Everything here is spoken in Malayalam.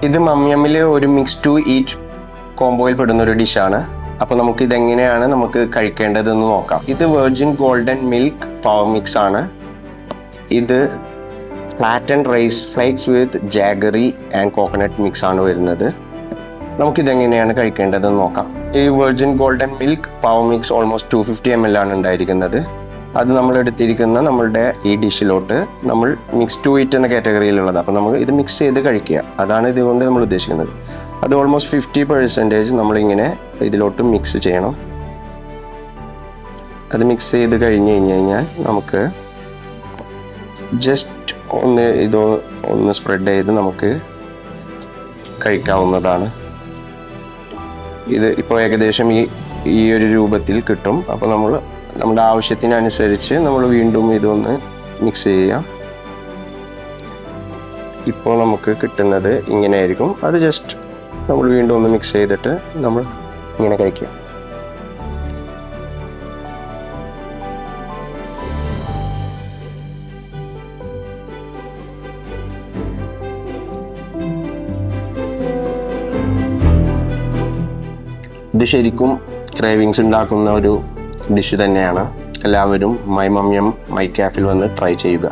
ഇത് മമ്യമ്മിൽ ഒരു മിക്സ് ടു ഈറ്റ് കോംബോയിൽ പെടുന്ന ഒരു ഡിഷാണ്. അപ്പോൾ നമുക്ക് ഇതെങ്ങനെയാണ് നമുക്ക് കഴിക്കേണ്ടതെന്ന് നോക്കാം. ഇത് virgin golden milk power mix ആണ്. ഇത് flattened rice flakes with jaggery and coconut mix ആണ് വരുന്നത്. നമുക്കിതെങ്ങനെയാണ് കഴിക്കേണ്ടതെന്ന് നോക്കാം. ഈ virgin golden milk power mix almost 250 ml ആണ് ഉണ്ടായിരിക്കുന്നത്. അത് നമ്മൾ എടുത്തിരിക്കുന്ന നമ്മളുടെ ഈ ഡിഷിലോട്ട് നമ്മൾ മിക്സ് ടു ഈറ്റ് എന്ന കാറ്റഗറിയിലുള്ളത്. അപ്പോൾ നമ്മൾ ഇത് മിക്സ് ചെയ്ത് കഴിക്കുക, അതാണ് ഇതുകൊണ്ട് നമ്മൾ ഉദ്ദേശിക്കുന്നത്. അത് ഓൾമോസ്റ്റ് 50% നമ്മളിങ്ങനെ ഇതിലോട്ട് മിക്സ് ചെയ്യണം. അത് മിക്സ് ചെയ്ത് കഴിഞ്ഞ് കഴിഞ്ഞാൽ നമുക്ക് ജസ്റ്റ് ഒന്ന് സ്പ്രെഡ് ചെയ്ത് നമുക്ക് കഴിക്കാവുന്നതാണ്. ഇത് ഇപ്പോൾ ഏകദേശം ഈ ഒരു രൂപത്തിൽ കിട്ടും. അപ്പോൾ നമ്മുടെ ആവശ്യത്തിനനുസരിച്ച് നമ്മൾ വീണ്ടും ഇതൊന്ന് മിക്സ് ചെയ്യാം. ഇപ്പോൾ നമുക്ക് കിട്ടുന്നത് ഇങ്ങനെ ആയിരിക്കും. അത് ജസ്റ്റ് നമ്മൾ വീണ്ടും ഒന്ന് മിക്സ് ചെയ്തിട്ട് നമ്മൾ ഇങ്ങനെ കഴിക്കുക. ഇത് ശരിക്കും ക്രേവിങ്സ് ഉണ്ടാക്കുന്ന ഒരു ഡിഷ് തന്നെയാണ്. എല്ലാവരും മൈ മമ്യം മൈ കാഫിൽ വന്ന് ട്രൈ ചെയ്യുക.